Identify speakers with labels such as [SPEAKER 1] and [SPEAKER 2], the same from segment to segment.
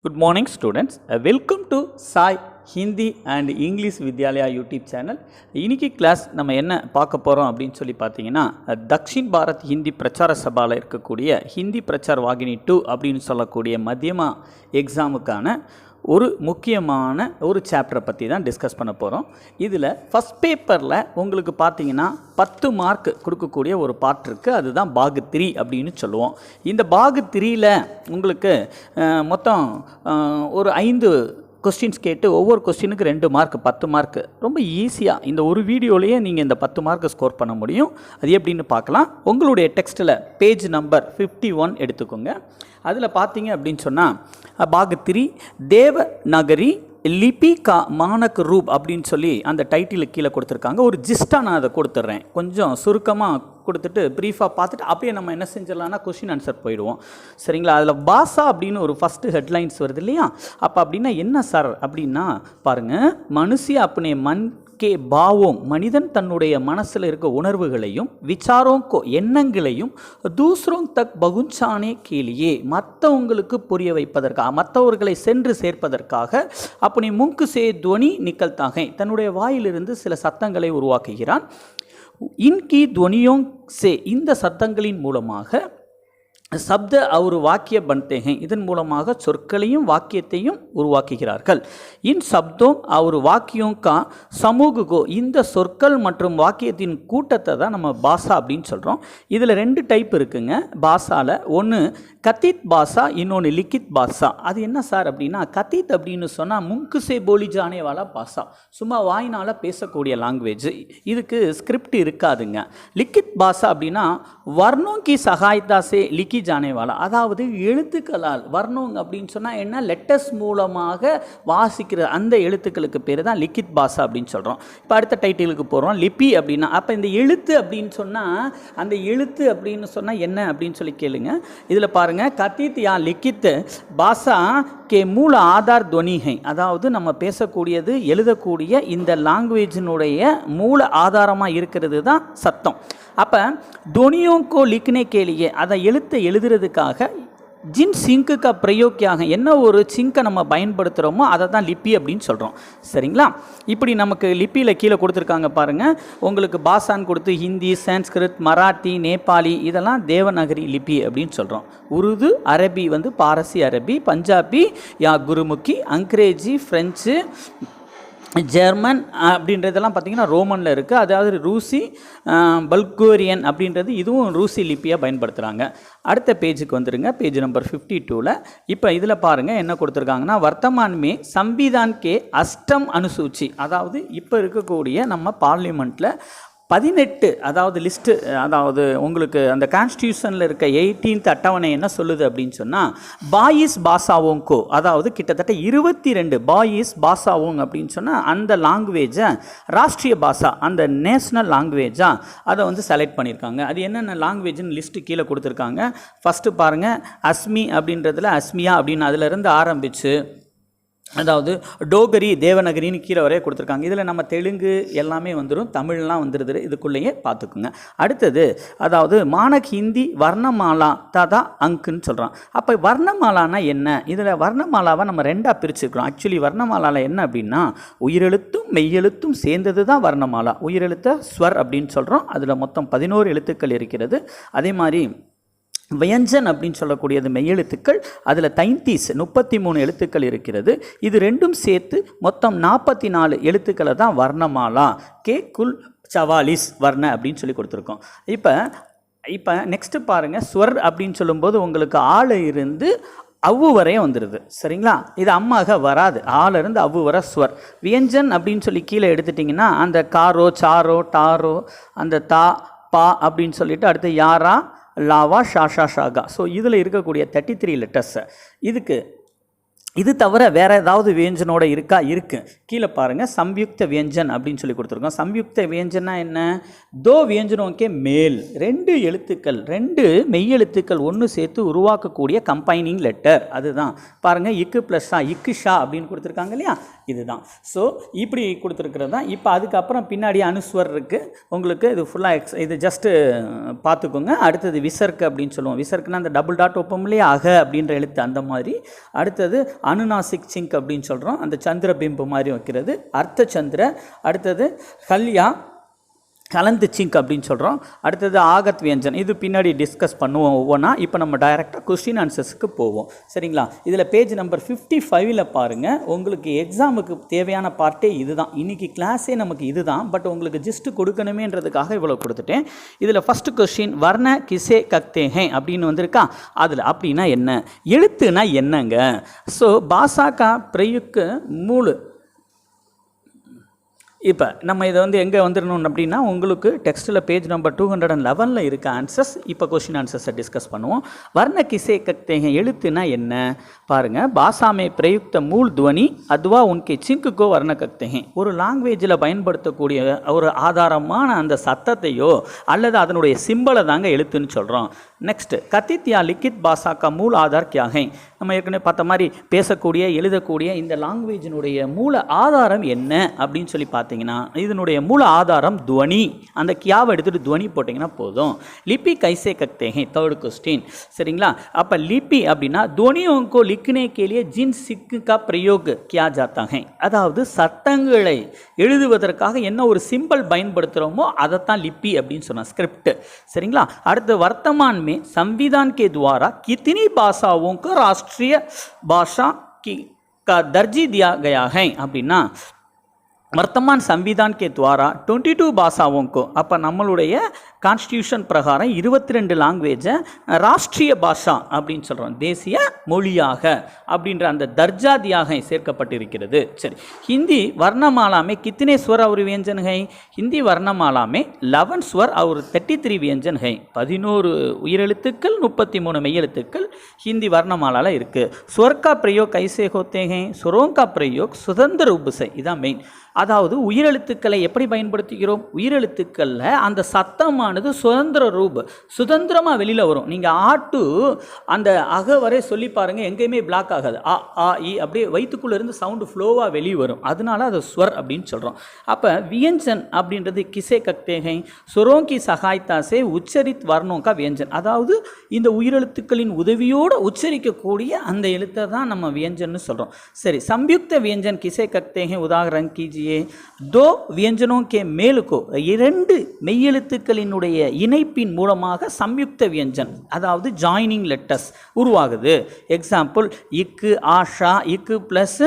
[SPEAKER 1] Good morning students. Welcome to Sai Hindi and English Vidyalaya YouTube channel. இன்னைக்கு class நம்ம என்ன பார்க்க போகிறோம் அப்படின்னு சொல்லி பார்த்தீங்கன்னா தக்ஷின் பாரத் ஹிந்தி பிரச்சார சபாவில் இருக்கக்கூடிய ஹிந்தி பிரச்சார வாகினி 2 அப்படின்னு சொல்லக்கூடிய மத்தியமா எக்ஸாமுக்கான ஒரு முக்கியமான ஒரு சாப்டரை பற்றி தான் டிஸ்கஸ் பண்ண போகிறோம். இதில் ஃபஸ்ட் பேப்பரில் உங்களுக்கு பார்த்தீங்கன்னா 10 மார்க் கொடுக்கக்கூடிய ஒரு பார்ட் இருக்குது. அதுதான் பாகு 3 அப்படின்னு சொல்லுவோம். இந்த பாகு 3ல் உங்களுக்கு மொத்தம் ஒரு 5 கொஸ்டின்ஸ் கேட்டு ஒவ்வொரு கொஸ்டினுக்கு 2 மார்க் 10 மார்க் ரொம்ப ஈஸியாக இந்த ஒரு வீடியோலேயே நீங்கள் இந்த 10 மார்க் ஸ்கோர் பண்ண முடியும். அது எப்படின்னு பார்க்கலாம். உங்களுடைய டெக்ஸ்ட்டில் பேஜ் நம்பர் 51 எடுத்துக்கோங்க. அதில் பார்த்தீங்க அப்படின்னு சொன்னால் பாகு 3 தேவநகரி லிபி கா மானக் ரூப் அப்படின்னு சொல்லி அந்த டைட்டிலுக்கு கீழே கொடுத்துருக்காங்க. ஒரு ஜிஸ்டாக நான் அதை கொடுத்துட்றேன். கொஞ்சம் சுருக்கமாக கொடுத்துட்டு ப்ரீஃபாக பார்த்துட்டு அப்படியே நம்ம என்ன செஞ்சிடலாம்னா கொஸ்டின் ஆன்சர் போயிடுவோம். சரிங்களா? அதில் பாஷா அப்படின்னு ஒரு ஃபஸ்ட்டு ஹெட்லைன்ஸ் வருது இல்லையா? அப்போ அப்படின்னா என்ன சார் அப்படின்னா பாருங்கள், மனுஷி அப்பனே மண் கே பாவோம், மனிதன் தன்னுடைய மனசில் இருக்க உணர்வுகளையும் விசாரோங்கோ எண்ணங்களையும் தூசரோங் தக் பகுஞ்சானே கேலியே மற்றவங்களுக்கு புரிய வைப்பதற்காக, மற்றவர்களை சென்று சேர்ப்பதற்காக அப்படி முங்கு சே துவனி நிக்கல்தாகை தன்னுடைய வாயிலிருந்து சில சத்தங்களை உருவாக்குகிறான். இன்கி துவனியோங் சே இந்த சத்தங்களின் மூலமாக சப்த அவர் வாக்கிய பன்தேகை இதன் மூலமாக சொற்களையும் வாக்கியத்தையும் உருவாக்குகிறார்கள். இன் சப்தோம் அவர் வாக்கியம் கா சமூகோ இந்த சொற்கள் மற்றும் வாக்கியத்தின் கூட்டத்தை தான் நம்ம பாஷா அப்படின்னு சொல்கிறோம். இதில் 2 டைப் இருக்குங்க பாஷாவில். ஒன்று கத்தித் பாஷா, இன்னொன்று லிக்கித் பாஷா. அது என்ன சார் அப்படின்னா கத்தித் அப்படின்னு சொன்னால் முங்கு சே போலி ஜானே வாலா பாஷா, சும்மா வாயினால் பேசக்கூடிய லாங்குவேஜ். இதுக்கு ஸ்கிரிப்ட் இருக்காதுங்க. லிக்கித் பாஷா அப்படின்னா வர்ணோம் கி சகாயத்தா சே லிக்கி ஜானேவாலா, அதாவது எழுத்துக்களால் வர்ணோங் அப்படின்னு சொன்னால் என்ன லெட்டர்ஸ் மூலமாக வாசிக்கிற அந்த எழுத்துக்களுக்கு பேர் தான் லிக்கித் பாஷா அப்படின்னு சொல்கிறோம். இப்போ அடுத்த டைட்டிலுக்கு போகிறோம். லிபி அப்படின்னா அப்போ இந்த எழுத்து அப்படின்னு சொன்னால் அந்த எழுத்து அப்படின்னு சொன்னால் என்ன அப்படின்னு சொல்லி கேளுங்க. இதில் பாருங்கள், கத்தித் யா லிக்கித் பாஷா கே மூல ஆதார் துவனிகை, அதாவது நம்ம பேசக்கூடியது எழுதக்கூடிய இந்த லாங்குவேஜினுடைய மூல ஆதாரமாக இருக்கிறது தான் சத்தம். அப்போ துவனியோங்கோ லிக்னே கேலியே அதை எழுதுறதுக்காக ஜின் சிங்குக்கு பிரயோக்கியாக என்ன ஒரு சிங்கை நம்ம பயன்படுத்துகிறோமோ அதை தான் லிப்பி அப்படின்னு சொல்கிறோம். சரிங்களா? இப்படி நமக்கு லிப்பியில் கீழே கொடுத்துருக்காங்க பாருங்கள். உங்களுக்கு பாஷான்னு கொடுத்து ஹிந்தி, சான்ஸ்கிரிட், மராத்தி, நேபாளி இதெல்லாம் தேவநகரி லிப்பி அப்படின்னு சொல்கிறோம். உருது, அரபி பாரசி அரபி, பஞ்சாபி யா குருமுகி, அங்கிரேஜி, ஃப்ரெஞ்சு, ஜெர்மன் அப்படின்றதெல்லாம் பார்த்திங்கன்னா ரோமனில் இருக்குது. அதாவது ரூசி, பல்கேரியன் அப்படின்றது இதுவும் ரூசி லிப்பியாக பயன்படுத்துகிறாங்க. அடுத்த பேஜுக்கு வந்துடுங்க. பேஜ் நம்பர் 52ல் இப்போ இதில் பாருங்கள் என்ன கொடுத்துருக்காங்கன்னா வர்த்தமான்மே சம்விதான் கே அஷ்டம் அனுசூச்சி, அதாவது இப்போ இருக்கக்கூடிய நம்ம பார்லிமெண்ட்டில் 18 அதாவது லிஸ்ட்டு, அதாவது உங்களுக்கு அந்த கான்ஸ்டியூஷனில் இருக்க 18th அட்டவணை என்ன சொல்லுது அப்படின்னு சொன்னால் பாயிஸ் பாஷாவோங்கோ, அதாவது கிட்டத்தட்ட 22 பாயிஸ் பாஷாவோங் அப்படின்னு சொன்னால் அந்த லாங்குவேஜை ராஷ்ட்ரிய பாஷா அந்த நேஷ்னல் லாங்குவேஜாக அதை செலக்ட் பண்ணியிருக்காங்க. அது என்னென்ன லாங்குவேஜ்னு லிஸ்ட்டு கீழே கொடுத்துருக்காங்க. ஃபஸ்ட்டு பாருங்கள், அஸ்மி அப்படின்றதுல அஸ்மியா அப்படின்னு அதிலிருந்து ஆரம்பித்து அதாவது டோகரி தேவநகரின்னு கீழே வரைய கொடுத்துருக்காங்க. இதில் நம்ம தெலுங்கு எல்லாமே வந்துடும், தமிழ்லாம் வந்துடுது, இதுக்குள்ளேயே பார்த்துக்குங்க. அடுத்தது அதாவது மானக் ஹிந்தி வர்ணமாலா ததா அங்குன்னு சொல்கிறோம். அப்போ வர்ணமாலானா என்ன? இதில் வர்ணமாலாவை நம்ம 2ஆக பிரிச்சுருக்கிறோம். ஆக்சுவலி வர்ணமாலாவில் என்ன அப்படின்னா உயிரெழுத்தும் மெய்யெழுத்தும் சேர்ந்தது தான் வர்ணமாலா. உயிரெழுத்தை ஸ்வர் அப்படின்னு சொல்கிறோம். அதில் மொத்தம் 11 எழுத்துக்கள் இருக்கிறது. அதே மாதிரி வியஞ்சன் அப்படின்னு சொல்லக்கூடியது மெய்யெழுத்துக்கள், அதில் 33 எழுத்துக்கள் இருக்கிறது. இது 2ம் சேர்த்து மொத்தம் 44 எழுத்துக்களை தான் வர்ணமாலா. கே குல் 44 வர்ண அப்படின்னு சொல்லி கொடுத்துருக்கோம். இப்போ நெக்ஸ்ட்டு பாருங்கள், ஸ்வர் அப்படின்னு சொல்லும்போது உங்களுக்கு ஆளு இருந்து அவ்வு வரையும் வந்துடுது. சரிங்களா? இது அம்மாக வராது, ஆளிருந்து அவ்வு வர ஸ்வர். வியஞ்சன் அப்படின்னு சொல்லி கீழே எடுத்துட்டிங்கன்னா அந்த காரோ, சாரோ, டாரோ, அந்த தா, பா அப்படின்னு சொல்லிட்டு அடுத்து யாரா, லாவா, ஷாஷா, ஷாகா. ஸோ இதில் இருக்கக்கூடிய 33 லெட்டர்ஸை இது தவிர வேறு ஏதாவது வியஞ்சனோட இருக்கா? இருக்குது. கீழே பாருங்கள், சம்யுக்த வியஞ்சன் அப்படின்னு சொல்லி கொடுத்துருக்கோம். சம்யுக்த வியஞ்சனா என்ன? தோ வியஞ்சனோக்கே மேல் 2 எழுத்துக்கள், 2 மெய்யெழுத்துக்கள் ஒன்று சேர்த்து உருவாக்கக்கூடிய கம்பைனிங் லெட்டர். அதுதான் பாருங்கள், இக்கு ப்ளஸ் ஷா, இக்கு ஷா அப்படின்னு கொடுத்துருக்காங்க இல்லையா? இதுதான். ஸோ இப்படி கொடுத்துருக்கிறது தான். இப்போ அதுக்கப்புறம் பின்னாடி அனுஸ்வர் இருக்குது உங்களுக்கு. இது ஃபுல்லாக இது ஜஸ்ட்டு பார்த்துக்கோங்க. அடுத்தது விசர்க்கு அப்படின்னு சொல்லுவோம். விசர்க்குன்னா அந்த டபுள் டாட் ஒப்பம் இல்லையா, அக அப்படின்ற எழுத்து அந்த மாதிரி. அடுத்தது அனுநாசிக் சிங்க் அப்படின்னு சொல்கிறோம், அந்த சந்திர பிம்பு மாதிரி வைக்கிறது அர்த்த சந்திர. அடுத்தது கல்யா கலந்து சிங்க் அப்படின்னு சொல்கிறோம். அடுத்தது ஆகத் வியஞ்சன், இது பின்னாடி டிஸ்கஸ் பண்ணுவோம் ஒவ்வொன்றா. இப்போ நம்ம டைரெக்டாக கொஸ்டின் ஆன்சர்ஸுக்கு போவோம். சரிங்களா? இதில் பேஜ் நம்பர் 55 பாருங்கள். உங்களுக்கு எக்ஸாமுக்கு தேவையான பார்ட்டே இது தான். இன்றைக்கி கிளாஸே நமக்கு இது தான். பட் உங்களுக்கு ஜஸ்ட்டு கொடுக்கணுமேன்றதுக்காக இவ்வளோ கொடுத்துட்டேன். இதில் ஃபஸ்ட்டு கொஸ்டின் வர்ண கிசே கக்தே ஹே அப்படின்னு வந்திருக்கா. அதில் அப்படின்னா என்ன, எழுத்துனா என்னங்க? ஸோ பாஷா பிரயுக்கு மூலு. இப்போ நம்ம இதை வந்து எங்கே வந்துடணும் அப்படின்னா, உங்களுக்கு டெக்ஸ்ட்டில் பேஜ் நம்பர் 211 இருக்க ஆன்சர்ஸ். இப்போ கொஸ்டின் ஆன்சர்ஸை டிஸ்கஸ் பண்ணுவோம். வர்ண கிசே கக்தே ஹே, எழுத்துனா என்ன பாருங்கள். பாஷாமே பிரயுக்த மூல் துவனி அதுவா உன்கே சிங்குக்கோ வர்ண கக்தே ஹே. ஒரு லாங்குவேஜில் பயன்படுத்தக்கூடிய ஒரு ஆதாரமான அந்த சத்தத்தையோ அல்லது அதனுடைய சிம்பலை தாங்க எழுத்துன்னு சொல்கிறோம். நெக்ஸ்ட் கத்தித் யா லிக்கித் பாஷா கா மூல் ஆதார் கியா ஹை. நம்ம ஏற்கனவே பார்த்த மாதிரி பேசக்கூடிய எழுதக்கூடிய இந்த லாங்குவேஜினுடைய மூல ஆதாரம் என்ன அப்படின்னு சொல்லி பார்த்தீங்கன்னா, இதனுடைய மூல ஆதாரம் துவனி. அந்த கியாவை எடுத்துகிட்டு துவனி போட்டிங்கன்னா போதும். லிபி கைசே கக்தே ஹே, தேர்ட் கொஸ்டின். சரிங்களா? அப்போ லிபி அப்படின்னா துவனியோங்கோ லிக்னே கேலியே ஜின் சிக்கு கா பிரயோக் கியா ஜாத்தா ஹை. அதாவது சட்டங்களை எழுதுவதற்காக என்ன ஒரு சிம்பிள் பயன்படுத்துகிறோமோ அதைத்தான் லிபி அப்படின்னு சொன்னால் ஸ்கிரிப்ட். சரிங்களா? அடுத்து வர்த்தமான் மே संविधान के द्वारा कितनी भाषाओं को राष्ट्रीय भाषा का दर्जा दिया गया है அப்படின்னா, वर्तमान संविधान के द्वारा 22 भाषाओं को, அப்போ நம்மளுடைய கான்ஸ்டியூஷன் பிரகாரம் 22 லாங்குவேஜை ராஷ்ட்ரிய பாஷா அப்படின்னு சொல்கிறோம், தேசிய மொழியாக அப்படின்ற அந்த தர்ஜாதியாக சேர்க்கப்பட்டிருக்கிறது. சரி, ஹிந்தி வர்ணமாலாமே கித்தனை ஸ்வர் और व्यंजन है. ஹிந்தி வர்ணமாலாமே 11 ஸ்வர் और 33 व्यंजन है. 11 உயிரெழுத்துக்கள் 33 மெய்யெழுத்துக்கள் ஹிந்தி வர்ணமாலால இருக்குது. ஸ்வர் का प्रयोग कैसे होते हैं. स्वरों का प्रयोग स्वतंत्र रूप से, இதான் மெயின். அதாவது உயிரெழுத்துக்களை எப்படி பயன்படுத்துகிறோம், உயிரெழுத்துக்களில் அந்த சத்தமானது சுதந்திர ரூப சுதந்திரமாக வெளியில் வரும். நீங்கள் ஆட்டு அந்த அக வரை சொல்லி பாருங்கள், எங்கேயுமே பிளாக் ஆகாது. ஆ ஆ இ அப்படியே வயிற்றுக்குள்ளே இருந்து சவுண்டு ஃப்ளோவாக வெளியே வரும். அதனால அது ஸ்வர் அப்படின்னு சொல்கிறோம். அப்போ வியஞ்சன் அப்படின்றது கிசே கக்தேகை சுரோங்கி சகாய்தாசே உச்சரித் வர்ணோங்கா வியஞ்சன். அதாவது இந்த உயிரெழுத்துக்களின் உதவியோடு உச்சரிக்கக்கூடிய அந்த எழுத்தை தான் நம்ம வியஞ்சன்னு சொல்கிறோம். சரி, சம்யுக்த வியஞ்சன் கிசே கக்தேகை உதாரணம் கீஜி. दो व्यंजनों के मेल को, இரண்டு மெய்யெழுத்துக்களினுடைய இணைப்பின் மூலமாக சம்யுக்த வியஞ்சன் அதாவது ஜாயினிங் லெட்டர்ஸ் உருவாகுது. எக்ஸாம்பிள் இக்கு ஆஷா, இக்கு ப்ளஸ்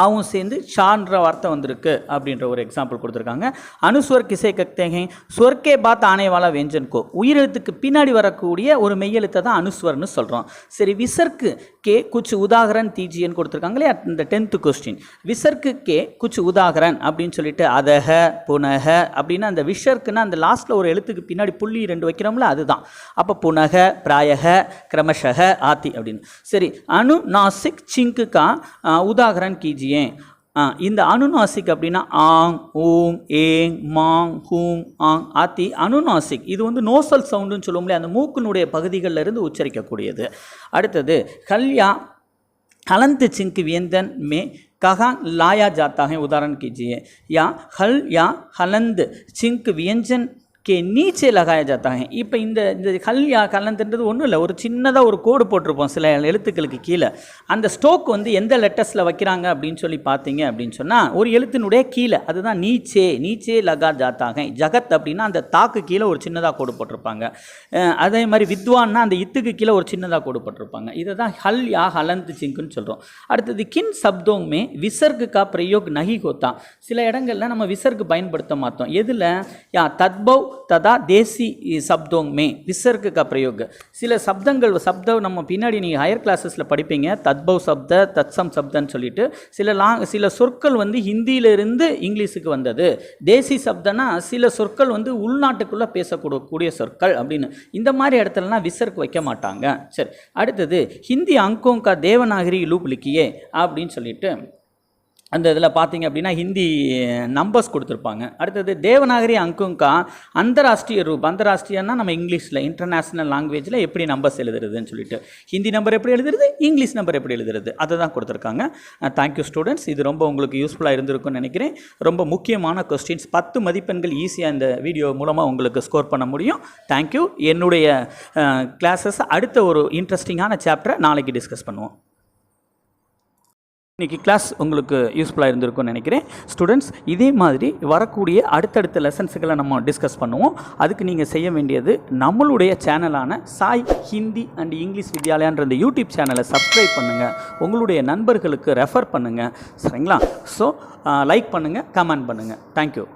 [SPEAKER 1] ஆவும் சேர்ந்து ஷான்ற வார்த்தை வந்திருக்கு அப்படின்ற ஒரு எக்ஸாம்பிள் கொடுத்துருக்காங்க. அனுஸ்வர் கிசே கக்தேகை ஸ்வர்க்கே பாத் ஆனேவாலா வியஞ்சன்கோ, உயிரெழுத்துக்கு பின்னாடி வரக்கூடிய ஒரு மெய்யெழுத்தை தான் அனுஸ்வர்னு சொல்கிறோம். சரி, விசர்க்கு கே குச் உதாகரன் தீஜியன்னு கொடுத்துருக்காங்களே இந்த 10th கொஸ்டின். விசர்க்கு கே குச் உதாகரன் அப்படின்னு சொல்லிட்டு அதக புனக அப்படின்னா அந்த விஷர்க்குன்னா அந்த லாஸ்ட்டில் ஒரு எழுத்துக்கு பின்னாடி புள்ளி 2 வைக்கிறோம்ல அதுதான். அப்போ புனக பிராயக கிரமஷக ஆத்தி அப்படின்னு. சரி, அனுநாசிக் சிங்குக்கா உதாகரன் கீஜி. இந்த அனுநாசிக் அப்படின்னா ஆங் ஊங் ஏங் மாங் ஹூங் ஆங் ஆத்தி அனுநாசிக். இது வந்து நோசல் சவுண்டுன்னு சொல்லுவோம்ல, அந்த மூக்கினுடைய பகுதிகளில் இருந்து உச்சரிக்கக்கூடியது. அடுத்தது கல்யா हलंत चिंक व्यंजन में कहाँ लाया जाता है. उदाहरण कीजिए, या हल या हलंद चिंक व्यंजन के नीचे लगाया जाता है. இப்போ இந்த ஹல் யா கலந்துன்றது ஒன்றும் இல்லை, ஒரு சின்னதாக ஒரு கோடு போட்டிருப்போம் சில எழுத்துக்களுக்கு கீழே. அந்த ஸ்டோக் வந்து எந்த லெட்டர்ஸில் வைக்கிறாங்க அப்படின்னு சொல்லி பார்த்தீங்க அப்படின்னு சொன்னால் ஒரு எழுத்தினுடைய கீழே, அதுதான் நீச்சே நீச்சே லகா ஜாத்தாங்க. ஜகத் அப்படின்னா அந்த தாக்கு கீழே ஒரு சின்னதாக கோடு போட்டிருப்பாங்க. அதே மாதிரி வித்வான்னா அந்த இத்துக்கு கீழே ஒரு சின்னதாக கோடு போட்டிருப்பாங்க. இதை தான் ஹல் யா ஹலந்த் சிங்குன்னு சொல்கிறோம். அடுத்தது கின் சப்தோமே விசர்கு கா பிரயோக் நஹி ஹோத்தா. சில இடங்களில் நம்ம விசர்கு பயன்படுத்த மாட்டோம். எதில்? யா தத்பவ் तदा देसी शब्दों में विसर्ग का प्रयोग. சில சப்தங்கள் சப்தம் நம்ம பின்னாடி நீங்கள் ஹையர் கிளாஸஸில் படிப்பீங்க, தத்பவ் சப்த தத்சம் சப்தன்னு சொல்லிட்டு சில சொற்கள் வந்து ஹிந்தியிலிருந்து இங்கிலீஷுக்கு வந்தது. தேசி சப்தனா சில சொற்கள் வந்து உள்நாட்டுக்குள்ளே பேசக்கூடிய சொற்கள் அப்படின்னு. இந்த மாதிரி இடத்துலலாம் விசர்க் வைக்க மாட்டாங்க. சரி, அடுத்தது ஹிந்தி அங்கோம் கா தேவநாகரி லூப் லிக்கியே அப்படின்னு சொல்லிட்டு அந்த இதில் பார்த்தீங்க அப்படின்னா ஹிந்தி நம்பர்ஸ் கொடுத்துருப்பாங்க. அடுத்தது தேவநாகரி அங்குங்கா அந்தராஷ்டிரிய ரூப். அந்தராஷ்டிரியன்னா நம்ம இங்கிலீஷில் இன்டர்நேஷ்னல் லாங்குவேஜில் எப்படி நம்பர்ஸ் எழுதுறதுன்னு சொல்லிட்டு, ஹிந்தி நம்பர் எப்படி எழுதுறது, இங்கிலீஷ் நம்பர் எப்படி எழுதுறது, அதை தான் கொடுத்துருக்காங்க. தேங்க்யூ ஸ்டூடெண்ட்ஸ், இது ரொம்ப உங்களுக்கு யூஸ்ஃபுல்லாக இருந்திருக்கும்னு நினைக்கிறேன். ரொம்ப முக்கியமான கொஸ்டின்ஸ், 10 மதிப்பெண்கள் ஈஸியாக இந்த வீடியோ மூலமாக உங்களுக்கு ஸ்கோர் பண்ண முடியும். தேங்க்யூ. என்னுடைய கிளாஸஸ் அடுத்த ஒரு இன்ட்ரெஸ்டிங்கான சாப்டரை நாளைக்கு டிஸ்கஸ் பண்ணுவோம். இன்றைக்கி கிளாஸ் உங்களுக்கு யூஸ்ஃபுல்லாக இருந்திருக்கும்னு நினைக்கிறேன். ஸ்டூடெண்ட்ஸ், இதே மாதிரி வரக்கூடிய அடுத்தடுத்த லெசன்ஸுகளை நம்ம டிஸ்கஸ் பண்ணுவோம். அதுக்கு நீங்கள் செய்ய வேண்டியது நம்மளுடைய சேனலான சாய் ஹிந்தி அண்ட் இங்கிலீஷ் வித்யாலயான்ற இந்த யூடியூப் சேனலை சப்ஸ்கிரைப் பண்ணுங்கள், உங்களுடைய நண்பர்களுக்கு ரெஃபர் பண்ணுங்கள். சரிங்களா? ஸோ லைக் பண்ணுங்கள், கமெண்ட் பண்ணுங்கள். தேங்க்யூ.